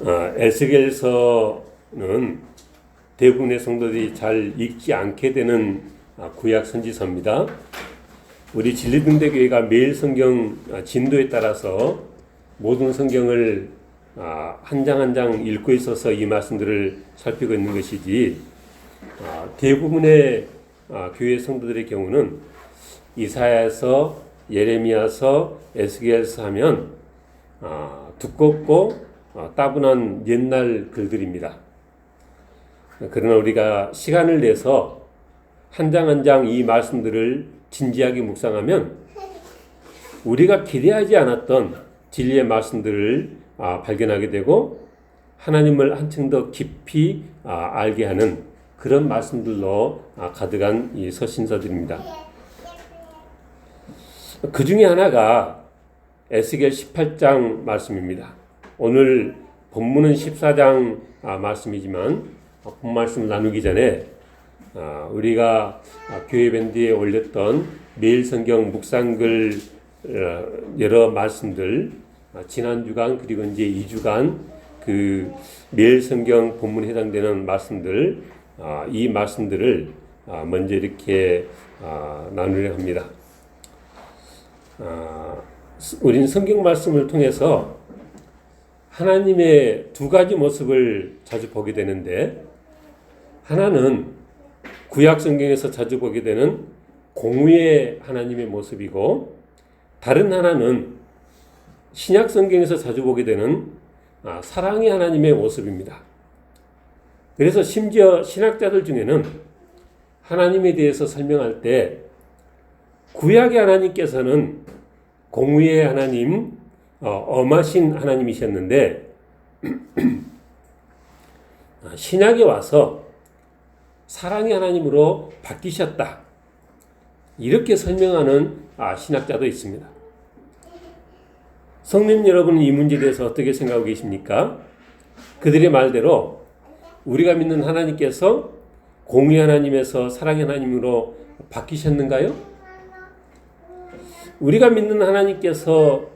에스겔서는 대부분의 성도들이 잘 읽지 않게 되는 구약 선지서입니다. 우리 진리등대교회가 매일 성경 진도에 따라서 모든 성경을 한 장 한 장 읽고 있어서 이 말씀들을 살피고 있는 것이지, 대부분의 교회 성도들의 경우는 이사야서, 예레미야서, 에스겔서 하면 두껍고 따분한 옛날 글들입니다. 그러나 우리가 시간을 내서 한 장 한 장 이 말씀들을 진지하게 묵상하면 우리가 기대하지 않았던 진리의 말씀들을 발견하게 되고 하나님을 한층 더 깊이 알게 하는 그런 말씀들로 가득한 이 서신서들입니다. 그 중에 하나가 에스겔 18장 말씀입니다. 오늘 본문은 14장 말씀이지만 본 말씀을 나누기 전에 우리가 교회 밴드에 올렸던 매일 성경 묵상글 여러 말씀들, 지난 주간 그리고 이제 2주간 그 매일 성경 본문에 해당되는 말씀들, 이 말씀들을 먼저 이렇게 나누려 합니다. 우리는 성경 말씀을 통해서 하나님의 두 가지 모습을 자주 보게 되는데, 하나는 구약 성경에서 자주 보게 되는 공의의 하나님의 모습이고, 다른 하나는 신약 성경에서 자주 보게 되는 사랑의 하나님의 모습입니다. 그래서 심지어 신학자들 중에는 하나님에 대해서 설명할 때 구약의 하나님께서는 공의의 하나님, 엄하신 하나님이셨는데 신약에 와서 사랑의 하나님으로 바뀌셨다, 이렇게 설명하는 신학자도 있습니다. 성님 여러분은 이 문제에 대해서 어떻게 생각하고 계십니까? 그들의 말대로 우리가 믿는 하나님께서 공의 하나님에서 사랑의 하나님으로 바뀌셨는가요? 우리가 믿는 하나님께서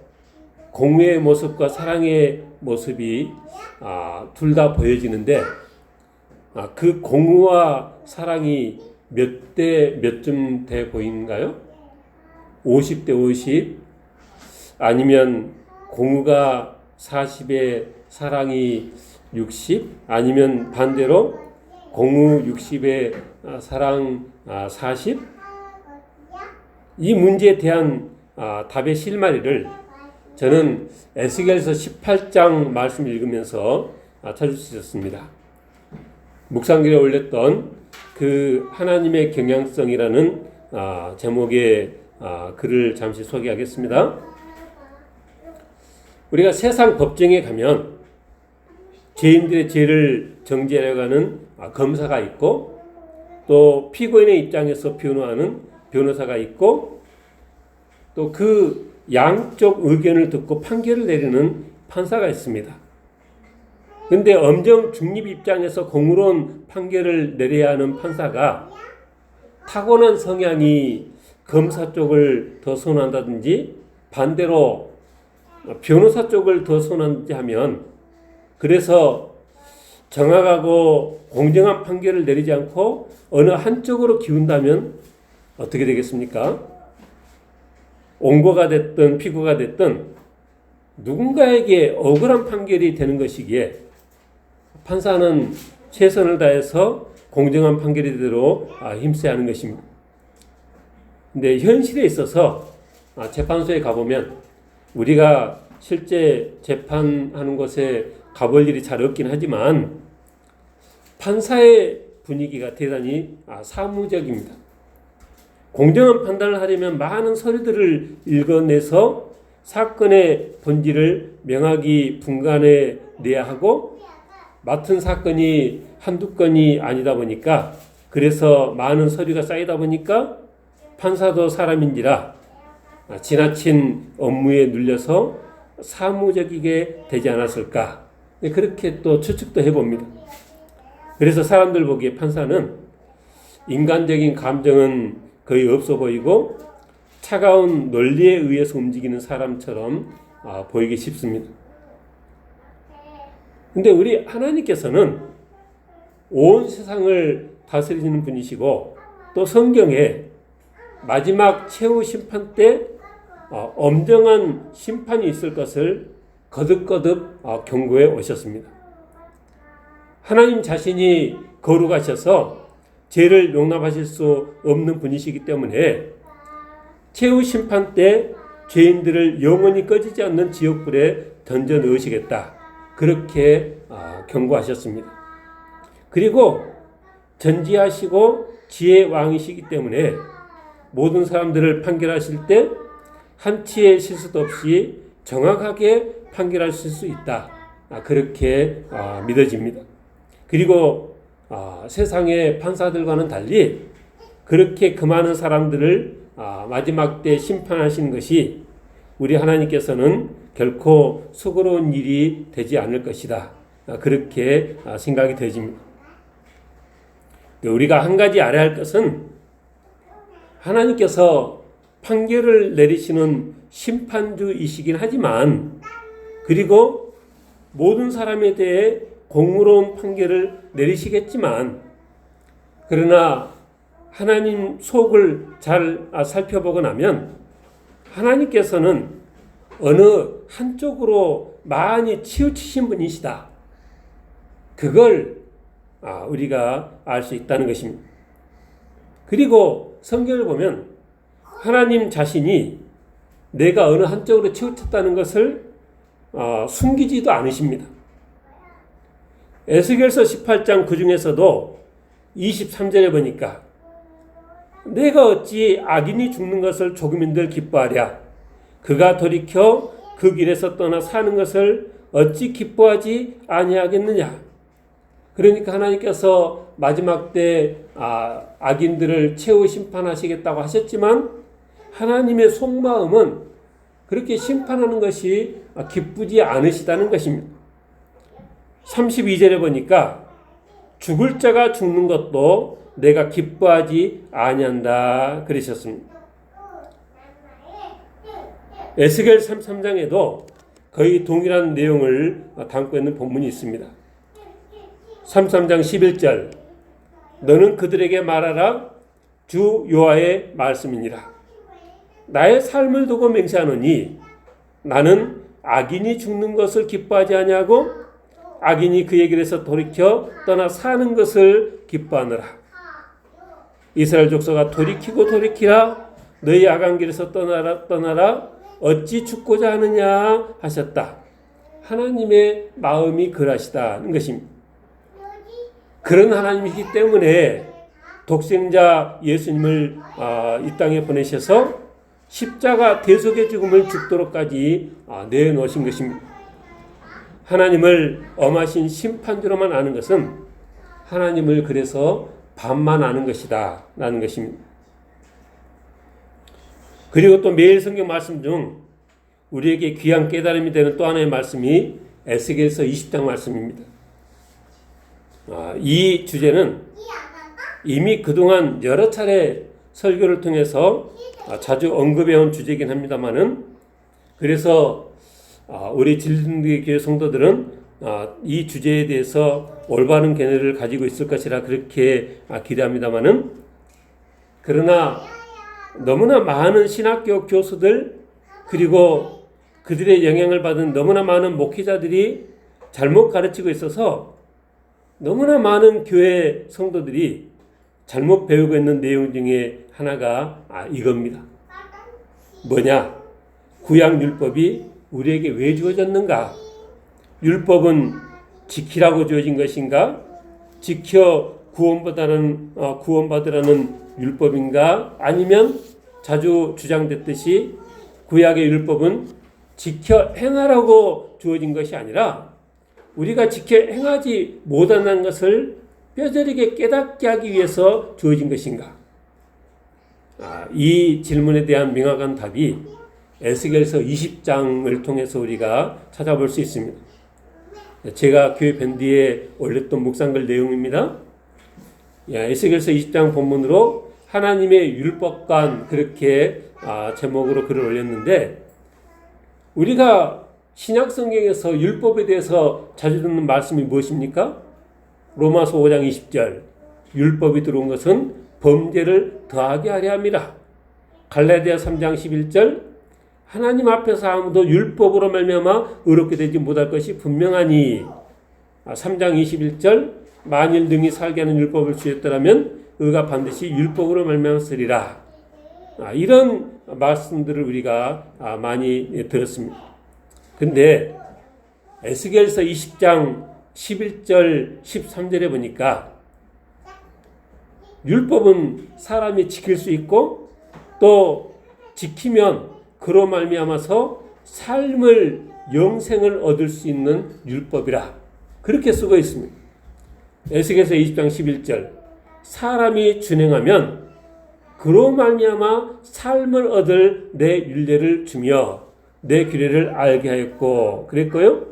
공의의 모습과 사랑의 모습이 둘 다 보여지는데, 그 공의와 사랑이 몇 대 몇쯤 돼 보이는가요? 50대 50? 아니면 공의가 40에 사랑이 60? 아니면 반대로 공의 60에 사랑 40? 이 문제에 대한 답의 실마리를 저는 에스겔서 18장 말씀을 읽으면서 찾을 수 있었습니다. 묵상기에 올렸던 그 하나님의 경향성이라는 제목의 글을 잠시 소개하겠습니다. 우리가 세상 법정에 가면 죄인들의 죄를 정죄하려고 하는 검사가 있고, 또 피고인의 입장에서 변호하는 변호사가 있고, 또 그 양쪽 의견을 듣고 판결을 내리는 판사가 있습니다. 그런데 엄정 중립 입장에서 공의로운 판결을 내려야 하는 판사가 타고난 성향이 검사 쪽을 더 선호한다든지 반대로 변호사 쪽을 더 선호한다든지 하면, 그래서 정확하고 공정한 판결을 내리지 않고 어느 한쪽으로 기운다면 어떻게 되겠습니까? 옹고가 됐든 피고가 됐든 누군가에게 억울한 판결이 되는 것이기에 판사는 최선을 다해서 공정한 판결이 되도록 힘써야 하는 것입니다. 근데 현실에 있어서 재판소에 가보면 우리가 실제 재판하는 곳에 가볼 일이 잘 없긴 하지만 판사의 분위기가 대단히 사무적입니다. 공정한 판단을 하려면 많은 서류들을 읽어내서 사건의 본질을 명확히 분간해 내야 하고, 맡은 사건이 한두 건이 아니다 보니까, 그래서 많은 서류가 쌓이다 보니까 판사도 사람인지라 지나친 업무에 눌려서 사무적이게 되지 않았을까, 그렇게 또 추측도 해봅니다. 그래서 사람들 보기에 판사는 인간적인 감정은 거의 없어 보이고 차가운 논리에 의해서 움직이는 사람처럼 보이기 쉽습니다. 근데 우리 하나님께서는 온 세상을 다스리시는 분이시고 또 성경에 마지막 최후 심판 때 엄정한 심판이 있을 것을 거듭거듭 경고해 오셨습니다. 하나님 자신이 거룩하셔서 죄를 용납하실 수 없는 분이시기 때문에 최후 심판 때 죄인들을 영원히 꺼지지 않는 지옥불에 던져 넣으시겠다. 그렇게 경고하셨습니다. 그리고 전지하시고 지혜의 왕이시기 때문에 모든 사람들을 판결하실 때 한치의 실수도 없이 정확하게 판결하실 수 있다. 그렇게 믿어집니다. 그리고 세상의 판사들과는 달리 그렇게 그 많은 사람들을 마지막 때 심판하시는 것이 우리 하나님께서는 결코 수고로운 일이 되지 않을 것이다. 그렇게 생각이 되집니다. 우리가 한 가지 알아야 할 것은 하나님께서 판결을 내리시는 심판주이시긴 하지만 그리고 모든 사람에 대해 공의로운 판결을 내리시겠지만 그러나 하나님 속을 잘 살펴보고 나면 하나님께서는 어느 한쪽으로 많이 치우치신 분이시다. 그걸 우리가 알 수 있다는 것입니다. 그리고 성경을 보면 하나님 자신이 내가 어느 한쪽으로 치우쳤다는 것을 숨기지도 않으십니다. 에스겔서 18장 그 중에서도 23절에 보니까 내가 어찌 악인이 죽는 것을 조금인들 기뻐하랴. 그가 돌이켜 그 길에서 떠나 사는 것을 어찌 기뻐하지 아니하겠느냐. 그러니까 하나님께서 마지막 때 악인들을 최후 심판하시겠다고 하셨지만 하나님의 속마음은 그렇게 심판하는 것이 기쁘지 않으시다는 것입니다. 32절에 보니까 죽을 자가 죽는 것도 내가 기뻐하지 아니한다 그러셨습니다. 에스겔 33장에도 거의 동일한 내용을 담고 있는 본문이 있습니다. 33장 11절 너는 그들에게 말하라 주 여호와의 말씀이니라. 나의 삶을 두고 맹세하노니 나는 악인이 죽는 것을 기뻐하지 아니하고 악인이 그의 길에서 돌이켜 떠나 사는 것을 기뻐하노라. 이스라엘 족속아 돌이키고 돌이키라. 너희 악한 길에서 떠나라. 어찌 죽고자 하느냐 하셨다. 하나님의 마음이 그러하시다는 것입니다. 그런 하나님이기 때문에 독생자 예수님을 이 땅에 보내셔서 십자가 대속의 죽음을 죽도록까지 내놓으신 것입니다. 하나님을 엄하신 심판주로만 아는 것은 하나님을 그래서 반만 아는 것이다 라는 것입니다. 그리고 또 매일 성경 말씀 중 우리에게 귀한 깨달음이 되는 또 하나의 말씀이 에스겔서 20장 말씀입니다. 이 주제는 이미 그동안 여러 차례 설교를 통해서 자주 언급해온 주제이긴 합니다만은 그래서 우리 진리등대교 교회 성도들은 이 주제에 대해서 올바른 견해를 가지고 있을 것이라 그렇게 기대합니다만은 그러나 너무나 많은 신학교 교수들 그리고 그들의 영향을 받은 너무나 많은 목회자들이 잘못 가르치고 있어서 너무나 많은 교회 성도들이 잘못 배우고 있는 내용 중에 하나가 이겁니다. 뭐냐? 구약율법이 우리에게 왜 주어졌는가? 율법은 지키라고 주어진 것인가? 지켜 구원받으라는 율법인가? 아니면 자주 주장됐듯이 구약의 율법은 지켜 행하라고 주어진 것이 아니라 우리가 지켜 행하지 못하는 것을 뼈저리게 깨닫게 하기 위해서 주어진 것인가? 이 질문에 대한 명확한 답이 에스겔서 20장을 통해서 우리가 찾아볼 수 있습니다. 제가 교회 밴드에 올렸던 묵상글 내용입니다. 에스겔서 20장 본문으로 하나님의 율법관 그렇게 제목으로 글을 올렸는데 우리가 신약 성경에서 율법에 대해서 자주 듣는 말씀이 무엇입니까? 로마서 5장 20절. 율법이 들어온 것은 범죄를 더하게 하려 함이라. 갈라디아 3장 11절. 하나님 앞에서 아무도 율법으로 말미암아 의롭게 되지 못할 것이 분명하니. 3장 21절. 만일 능히 살게 하는 율법을 주셨더라면 의가 반드시 율법으로 말미암았으리라. 이런 말씀들을 우리가 많이 들었습니다. 근데 에스겔서 20장 11절 13절에 보니까 율법은 사람이 지킬 수 있고 또 지키면 그로 말미암아서 삶을 영생을 얻을 수 있는 율법이라 그렇게 쓰고 있습니다. 에스겔서 20장 11절 사람이 준행하면 그로 말미암아 삶을 얻을 내 율례를 주며 내 규례를 알게 하였고 그랬고요.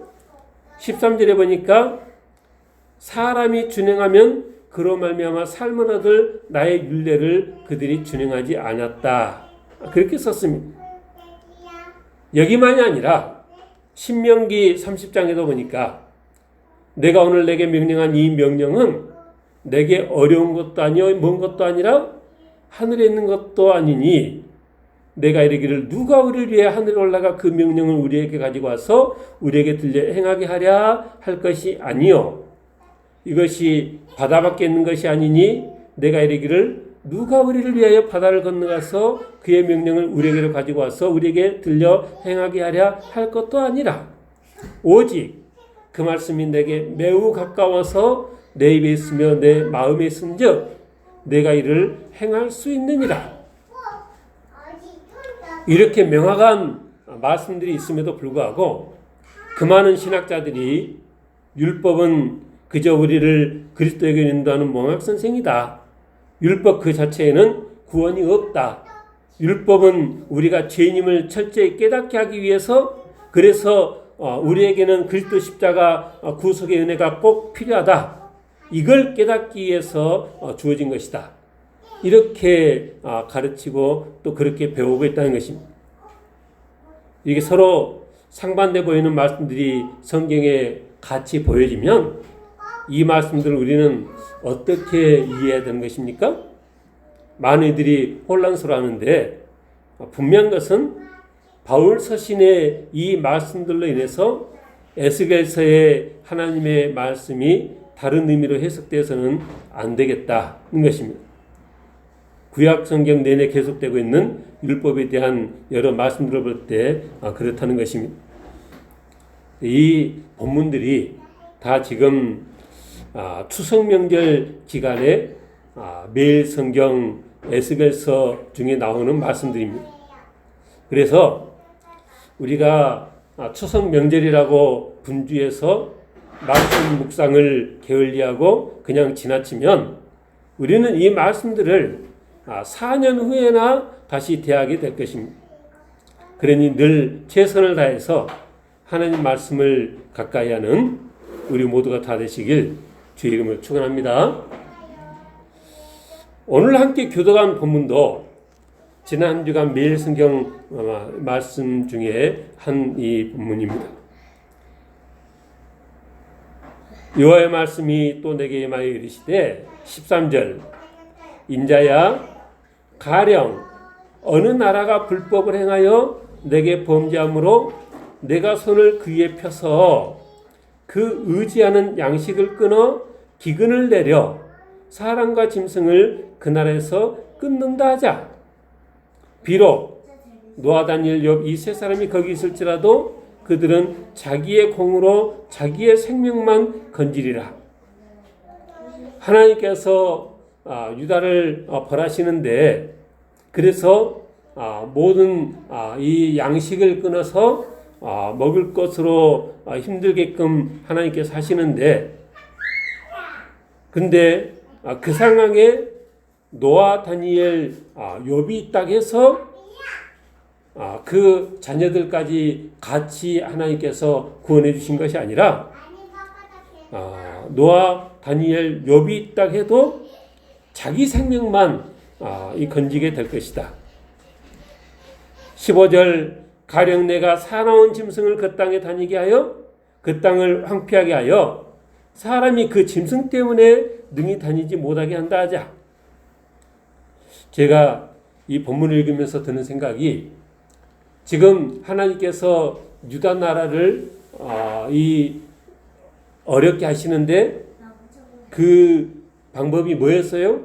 13절에 보니까 사람이 준행하면 그로 말미암아 삶을 얻을 나의 율례를 그들이 준행하지 않았다. 그렇게 썼습니다. 여기만이 아니라 신명기 30장에도 보니까 내가 오늘 내게 명령한 이 명령은 내게 어려운 것도 아니요 먼 것도 아니라 하늘에 있는 것도 아니니 내가 이르기를 누가 우리를 위해 하늘에 올라가 그 명령을 우리에게 가지고 와서 우리에게 들려 행하게 하랴 할 것이 아니요 이것이 바다밖에 있는 것이 아니니 내가 이르기를 누가 우리를 위하여 바다를 건너가서 그의 명령을 우리에게로 가지고 와서 우리에게 들려 행하게 하랴 할 것도 아니라 오직 그 말씀이 내게 매우 가까워서 내 입에 있으며 내 마음에 있은즉 내가 이를 행할 수 있느니라. 이렇게 명확한 말씀들이 있음에도 불구하고 그 많은 신학자들이 율법은 그저 우리를 그리스도에게 인도하는 몽학선생이다. 율법 그 자체에는 구원이 없다. 율법은 우리가 죄인임을 철저히 깨닫게 하기 위해서 그래서 우리에게는 그리스도 십자가 구속의 은혜가 꼭 필요하다. 이걸 깨닫기 위해서 주어진 것이다. 이렇게 가르치고 또 그렇게 배우고 있다는 것입니다. 이게 서로 상반돼 보이는 말씀들이 성경에 같이 보여지면 이 말씀들을 우리는 어떻게 이해해야 되는 것입니까? 많은 이들이 혼란스러워하는데 분명한 것은 바울 서신의 이 말씀들로 인해서 에스겔서의 하나님의 말씀이 다른 의미로 해석되어서는 안 되겠다는 것입니다. 구약 성경 내내 계속되고 있는 율법에 대한 여러 말씀들을 볼 때 그렇다는 것입니다. 이 본문들이 다 지금 추석 명절 기간에 매일 성경 에스겔서 중에 나오는 말씀들입니다. 그래서 우리가 추석 명절이라고 분주해서 말씀 묵상을 게을리하고 그냥 지나치면 우리는 이 말씀들을 4년 후에나 다시 대하게 될 것입니다. 그러니 늘 최선을 다해서 하나님 말씀을 가까이 하는 우리 모두가 다 되시길 주의 이름으로 축원합니다. 오늘 함께 교독한 본문도 지난 한 주간 매일 성경 말씀 중에 한 이 본문입니다. 여호와의 말씀이 또 내게 임하여 이르시되 13절 인자야 가령 어느 나라가 불법을 행하여 내게 범죄함으로 내가 손을 그 위에 펴서 그 의지하는 양식을 끊어 기근을 내려 사람과 짐승을 그 나라에서 끊는다 하자. 비록 노아 다니엘 욥 이 세 사람이 거기 있을지라도 그들은 자기의 공으로 자기의 생명만 건지리라. 하나님께서 유다를 벌하시는데 그래서 모든 이 양식을 끊어서 먹을 것으로 힘들게끔 하나님께서 하시는데 근데 그 상황에 노아 다니엘 욥이 있다고 해서 그 자녀들까지 같이 하나님께서 구원해 주신 것이 아니라 노아 다니엘 욥이 있다고 해도 자기 생명만 건지게 될 것이다. 15절 가령 내가 사나운 짐승을 그 땅에 다니게 하여 그 땅을 황폐하게 하여 사람이 그 짐승 때문에 능히 다니지 못하게 한다 하자. 제가 이 본문을 읽으면서 드는 생각이, 지금 하나님께서 유다 나라를 어렵게 하시는데 그 방법이 뭐였어요?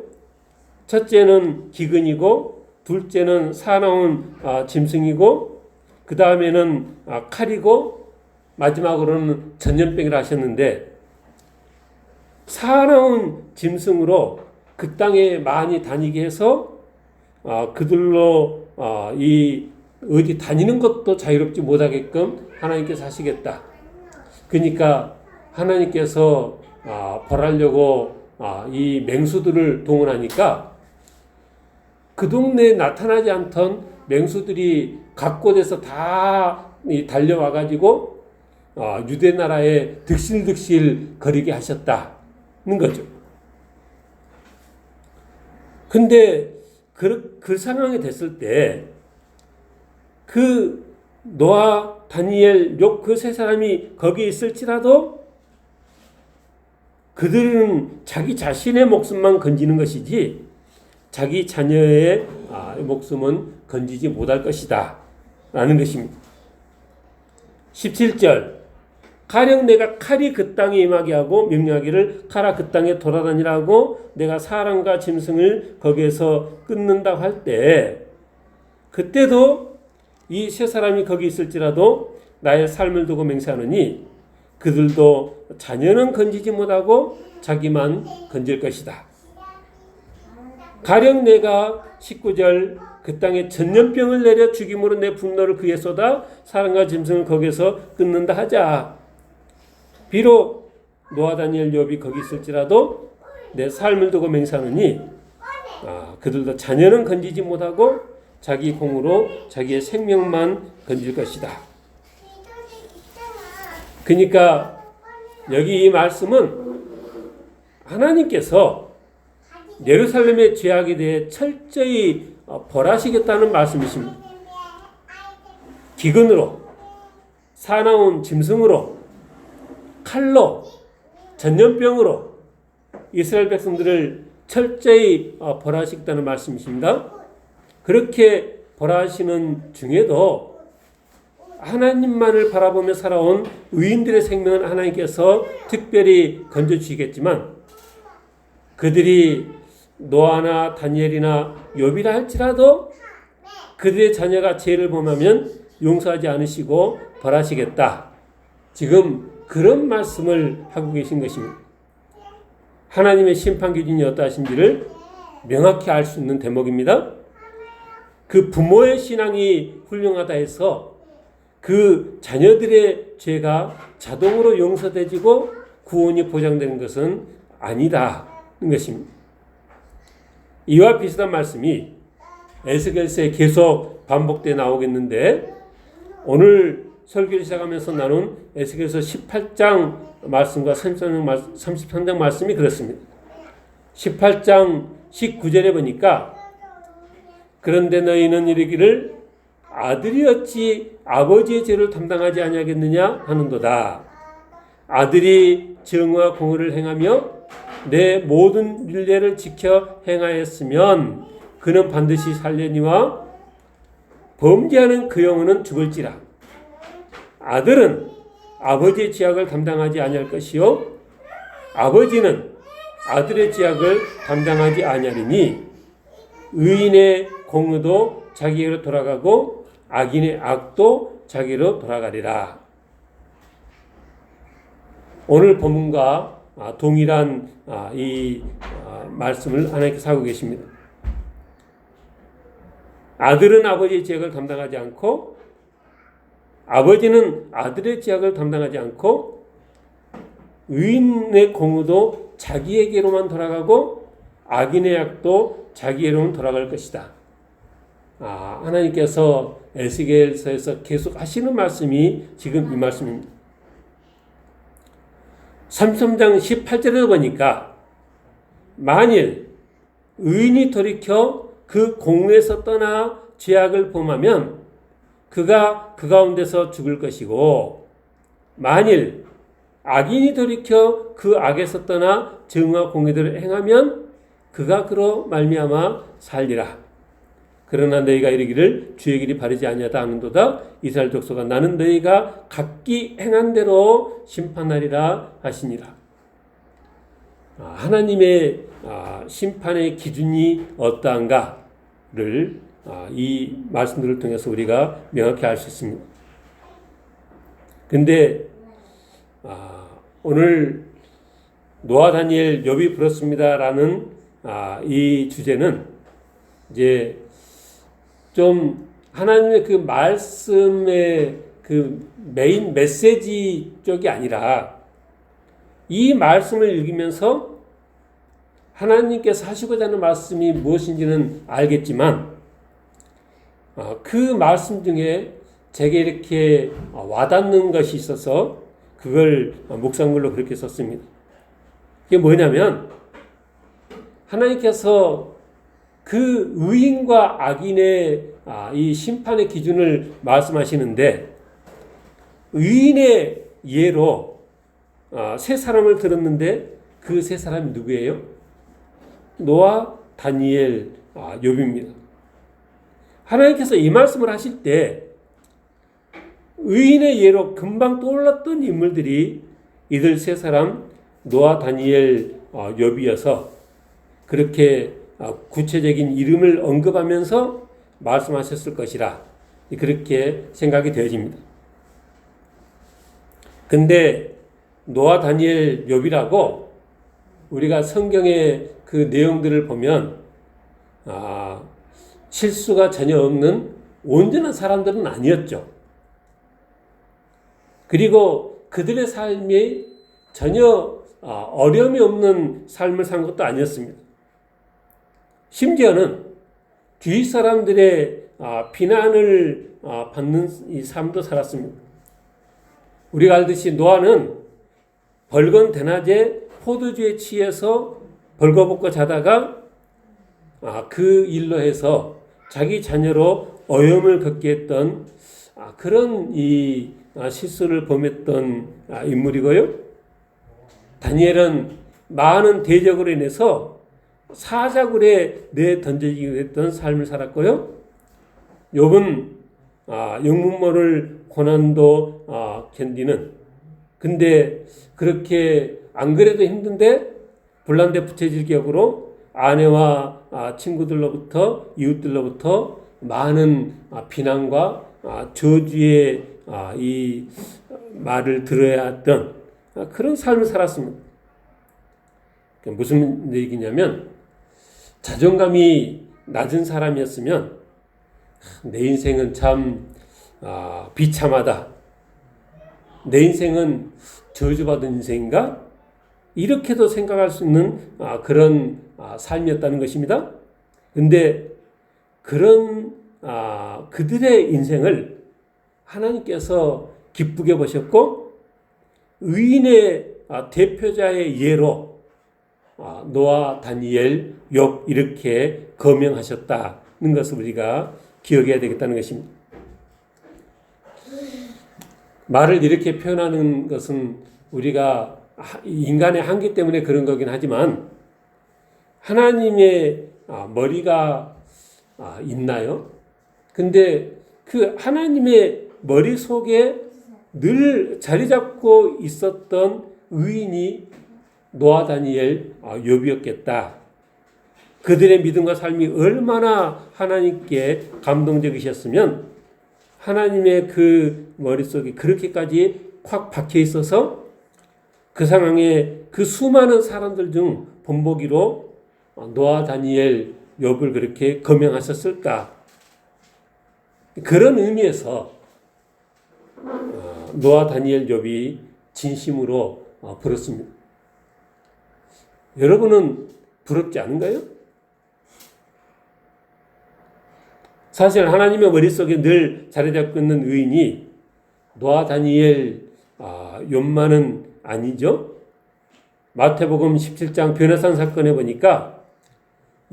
첫째는 기근이고, 둘째는 사나운 짐승이고, 그 다음에는 칼이고, 마지막으로는 전염병이라 하셨는데, 사나운 짐승으로 그 땅에 많이 다니게 해서 그들로 어디 다니는 것도 자유롭지 못하게끔 하나님께서 하시겠다. 그러니까 하나님께서 벌하려고 이 맹수들을 동원하니까 그 동네에 나타나지 않던 맹수들이 각 곳에서 다 달려와가지고 유대 나라에 득실득실 거리게 하셨다는 거죠. 근데 그 상황이 됐을 때 그 노아, 다니엘, 욥 그 세 사람이 거기에 있을지라도 그들은 자기 자신의 목숨만 건지는 것이지 자기 자녀의 목숨은 건지지 못할 것이다 라는 것입니다. 17절, 가령 내가 칼이 그 땅에 임하게 하고 명령하기를 칼아 그 땅에 돌아다니라고 내가 사람과 짐승을 거기에서 끊는다고 할 때, 그때도 이 세 사람이 거기 있을지라도 나의 삶을 두고 맹세하느니 그들도 자녀는 건지지 못하고 자기만 건질 것이다. 가령 내가 19절 그 땅에 전염병을 내려 죽임으로 내 분노를 그에 쏟아 사람과 짐승을 거기에서 끊는다 하자. 비록 노아, 다니엘, 욥이 거기 있을지라도 내 삶을 두고 맹세하느니 그들도 자녀는 건지지 못하고 자기 공으로 자기의 생명만 건질 것이다. 그러니까 여기 이 말씀은 하나님께서 예루살렘의 죄악에 대해 철저히 벌하시겠다는 말씀이십니다. 기근으로, 사나운 짐승으로, 칼로, 전염병으로 이스라엘 백성들을 철저히 벌하시겠다는 말씀이십니다. 그렇게 벌하시는 중에도 하나님만을 바라보며 살아온 의인들의 생명은 하나님께서 특별히 건져주시겠지만, 그들이 노아나 다니엘이나 욥이라 할지라도 그들의 자녀가 죄를 범하면 용서하지 않으시고 벌하시겠다. 지금 그런 말씀을 하고 계신 것입니다. 하나님의 심판 기준이 어떠하신지를 명확히 알 수 있는 대목입니다. 그 부모의 신앙이 훌륭하다 해서 그 자녀들의 죄가 자동으로 용서되지고 구원이 보장되는 것은 아니다는 것입니다. 이와 비슷한 말씀이 에스겔서에 계속 반복되어 나오겠는데, 오늘 설교를 시작하면서 나눈 에스겔서 18장 말씀과 33장 말씀이 그렇습니다. 18장 19절에 보니까 그런데 너희는 이르기를 아들이 어찌 아버지의 죄를 담당하지 아니하겠느냐 하는도다. 아들이 정의와 공의를 행하며 내 모든 율례를 지켜 행하였으면 그는 반드시 살려니와 범죄하는 그 영혼은 죽을지라. 아들은 아버지의 죄악을 담당하지 아니할 것이요 아버지는 아들의 죄악을 담당하지 아니하리니 의인의 공의도 자기로 돌아가고 악인의 악도 자기로 돌아가리라. 오늘 본문과 동일한 이 말씀을 하나님께서 하고 계십니다. 아들은 아버지의 죄악을 담당하지 않고 아버지는 아들의 죄악을 담당하지 않고 의인의 공의도 자기에게로만 돌아가고 악인의 악도 자기에게로만 돌아갈 것이다. 하나님께서 에스겔서에서 계속 하시는 말씀이 지금 이 말씀입니다. 33장 18절에 보니까 만일 의인이 돌이켜 그 공의에서 떠나 죄악을 범하면 그가 그 가운데서 죽을 것이고 만일 악인이 돌이켜 그 악에서 떠나 정의와 공의대로 행하면 그가 그로 말미암아 살리라. 그러나 너희가 이르기를 주의 길이 바르지 아니하다 하는도다. 이스라엘 족속아 나는 너희가 각기 행한 대로 심판하리라 하시니라. 하나님의 심판의 기준이 어떠한가를 이 말씀들을 통해서 우리가 명확히 알 수 있습니다. 근데 오늘 노아 다니엘 욥이 불었습니다라는 이 주제는 이제 좀 하나님의 그 말씀의 그 메인 메시지 쪽이 아니라 이 말씀을 읽으면서 하나님께서 하시고자 하는 말씀이 무엇인지는 알겠지만 그 말씀 중에 제게 이렇게 와닿는 것이 있어서 그걸 묵상글로 그렇게 썼습니다. 이게 뭐냐면 하나님께서 그 의인과 악인의 이 심판의 기준을 말씀하시는데 의인의 예로 세 사람을 들었는데 그 세 사람이 누구예요? 노아, 다니엘, 욥입니다. 하나님께서 이 말씀을 하실 때 의인의 예로 금방 떠올랐던 인물들이 이들 세 사람 노아, 다니엘, 욥이어서 그렇게 구체적인 이름을 언급하면서 말씀하셨을 것이라 그렇게 생각이 되어집니다. 근데 노아, 다니엘, 욥이라고 우리가 성경의 그 내용들을 보면 실수가 전혀 없는 온전한 사람들은 아니었죠. 그리고 그들의 삶이 전혀 어려움이 없는 삶을 산 것도 아니었습니다. 심지어는 주위 사람들의 비난을 받는 이 삶도 살았습니다. 우리가 알듯이 노아는 벌건 대낮에 포도주에 취해서 벌거벗고 자다가 그 일로 해서 자기 자녀로 어려움을 겪게 했던 그런 이 실수를 범했던 인물이고요. 다니엘은 많은 대적으로 인해서 사자굴에 내던져지게 됐던 삶을 살았고요. 욥은 영문 모를 고난도 견디는 근데 그렇게 안 그래도 힘든데 불난데 부채질 격으로 아내와 친구들로부터 이웃들로부터 많은 비난과 저주의 이 말을 들어야 했던 그런 삶을 살았습니다. 무슨 얘기냐면 자존감이 낮은 사람이었으면 내 인생은 참 비참하다. 내 인생은 저주받은 인생인가? 이렇게도 생각할 수 있는 그런 삶이었다는 것입니다. 근데 그런 그들의 인생을 하나님께서 기쁘게 보셨고 의인의 대표자의 예로 노아, 다니엘, 욥 이렇게 거명하셨다는 것을 우리가 기억해야 되겠다는 것입니다. 말을 이렇게 표현하는 것은 우리가 인간의 한계 때문에 그런 거긴 하지만 하나님의 머리가 있나요? 근데 그 하나님의 머릿속에 늘 자리 잡고 있었던 의인이 노아, 다니엘, 욥이었겠다. 그들의 믿음과 삶이 얼마나 하나님께 감동적이셨으면 하나님의 그 머릿속에 그렇게까지 콱 박혀 있어서 그 상황에 그 수많은 사람들 중 본보기로 노아, 다니엘, 욥을 그렇게 거명하셨을까? 그런 의미에서 노아, 다니엘, 욥이 진심으로 부럽습니다. 여러분은 부럽지 않은가요? 사실 하나님의 머릿속에 늘 자리 잡고 있는 의인이 노아, 다니엘, 욥만은 아니죠. 마태복음 17장 변화산 사건에 보니까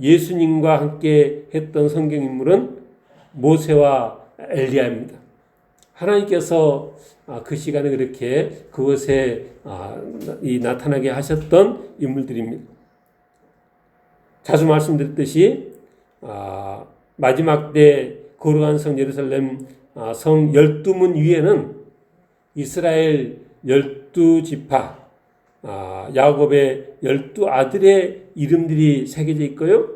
예수님과 함께 했던 성경인물은 모세와 엘리야입니다. 하나님께서 그 시간에 그렇게 그것에 나타나게 하셨던 인물들입니다. 자주 말씀드렸듯이 마지막 때 거룩한 성 예루살렘 성 12문 위에는 이스라엘 12지파 야곱의 12아들의 이름들이 새겨져 있고요.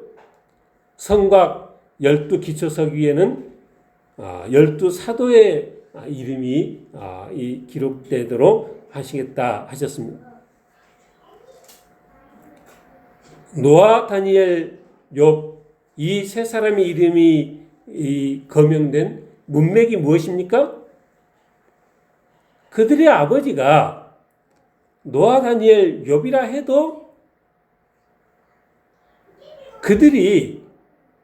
성곽 12기초석 위에는 12사도의 이름이 기록되도록 하시겠다 하셨습니다. 노아, 다니엘, 욥 이 세 사람의 이름이 거명된 문맥이 무엇입니까? 그들의 아버지가 노아, 다니엘, 욥이라 해도 그들이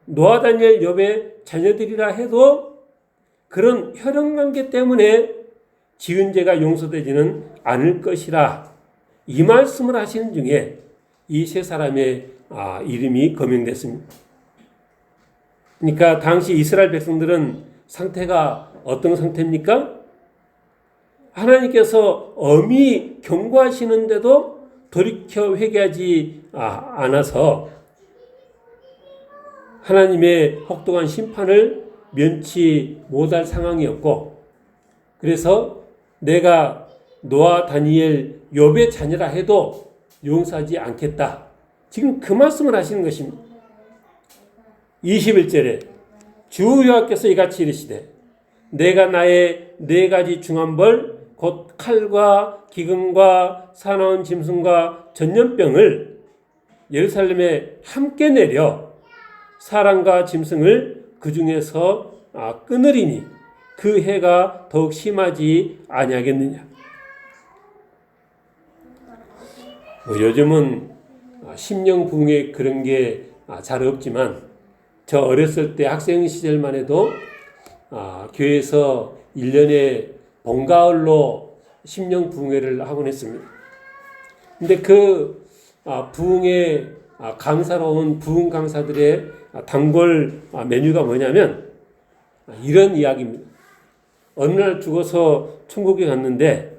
노아, 다니엘, 욥의 자녀들이라 해도 그런 혈연관계 때문에 지은 죄가 용서되지는 않을 것이라 이 말씀을 하시는 중에 이 세 사람의 이름이 거명됐습니다. 그러니까 당시 이스라엘 백성들은 상태가 어떤 상태입니까? 하나님께서 엄히 경고하시는데도 돌이켜 회개하지 않아서 하나님의 혹독한 심판을 면치 못할 상황이었고, 그래서 내가 노아, 다니엘, 욥의 자녀라 해도 용서하지 않겠다. 지금 그 말씀을 하시는 것입니다. 21절에 주 여호와께서 이같이 이르시되 내가 나의 4가지 중한 벌 곧 칼과 기근과 사나운 짐승과 전염병을 예루살렘에 함께 내려 사람과 짐승을 그 중에서 끊으리니 그 해가 더욱 심하지 아니하겠느냐. 요즘은 심령 부흥에 그런 게 잘 없지만 저 어렸을 때 학생 시절만 해도 교회에서 1년에 봄가을로 심령 부흥회를 하곤 했습니다. 근데 그 부흥회 강사로 온 부흥 강사들의 단골 메뉴가 뭐냐면 이런 이야기입니다. 어느 날 죽어서 천국에 갔는데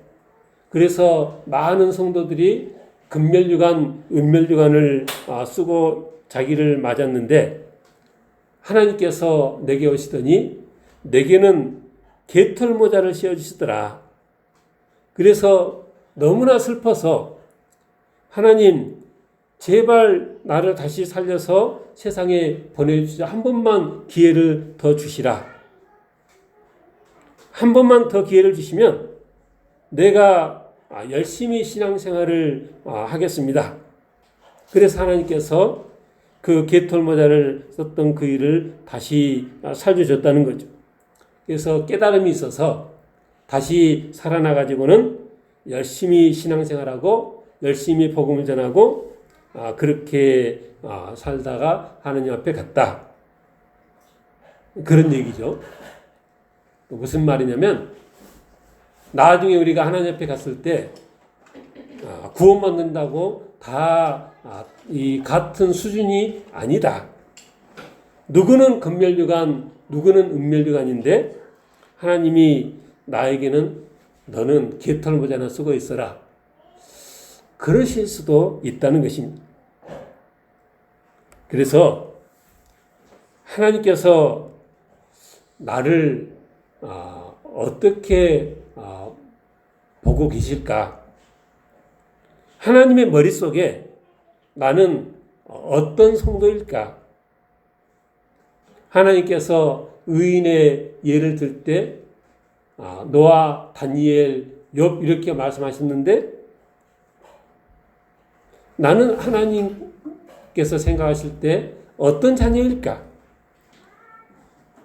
그래서 많은 성도들이 금멸류관, 은멸류관을 쓰고 자기를 맞았는데 하나님께서 내게 오시더니 내게는 개털 모자를 씌워주시더라. 그래서 너무나 슬퍼서 하나님 제발 나를 다시 살려서 세상에 보내주시자. 한 번만 기회를 더 주시라. 한 번만 더 기회를 주시면 내가 열심히 신앙생활을 하겠습니다. 그래서 하나님께서 그 개털 모자를 썼던 그 일을 다시 살려줬다는 거죠. 그래서 깨달음이 있어서 다시 살아나가지고는 열심히 신앙생활하고 열심히 복음을 전하고 그렇게 살다가 하나님 앞에 갔다. 그런 얘기죠. 무슨 말이냐면 나중에 우리가 하나님 앞에 갔을 때 구원받는다고 다 이 같은 수준이 아니다. 누구는 금멸류관, 누구는 은멸류관인데 하나님이 나에게는 너는 개털 모자나 쓰고 있어라. 그러실 수도 있다는 것입니다. 그래서 하나님께서 나를 어떻게 보고 계실까? 하나님의 머릿속에 나는 어떤 성도일까? 하나님께서 의인의 예를 들 때 노아, 다니엘, 욥 이렇게 말씀하셨는데 나는 하나님께서 생각하실 때 어떤 자녀일까?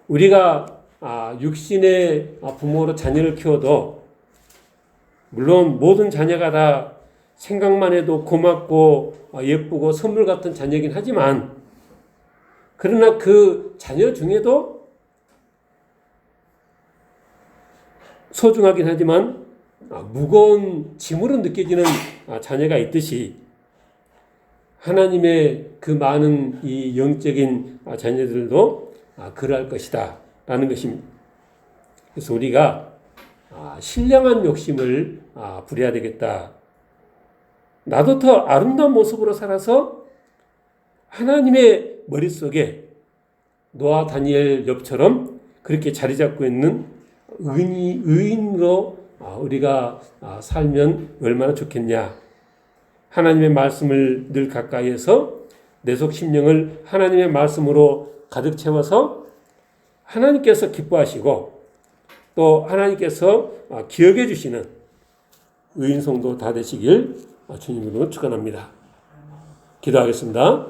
우리가 육신의 부모로 자녀를 키워도 물론 모든 자녀가 다 생각만 해도 고맙고 예쁘고 선물 같은 자녀이긴 하지만 그러나 그 자녀 중에도 소중하긴 하지만 무거운 짐으로 느껴지는 자녀가 있듯이 하나님의 그 많은 이 영적인 자녀들도 그러할 것이다 라는 것입니다. 그래서 우리가 신령한 욕심을 부려야 되겠다. 나도 더 아름다운 모습으로 살아서 하나님의 머릿속에 노아 다니엘 욥처럼 그렇게 자리 잡고 있는 의인으로 우리가 살면 얼마나 좋겠냐. 하나님의 말씀을 늘 가까이에서 내 속 심령을 하나님의 말씀으로 가득 채워서 하나님께서 기뻐하시고 또 하나님께서 기억해 주시는 의인 성도 다 되시길 주님으로 축원합니다. 기도하겠습니다.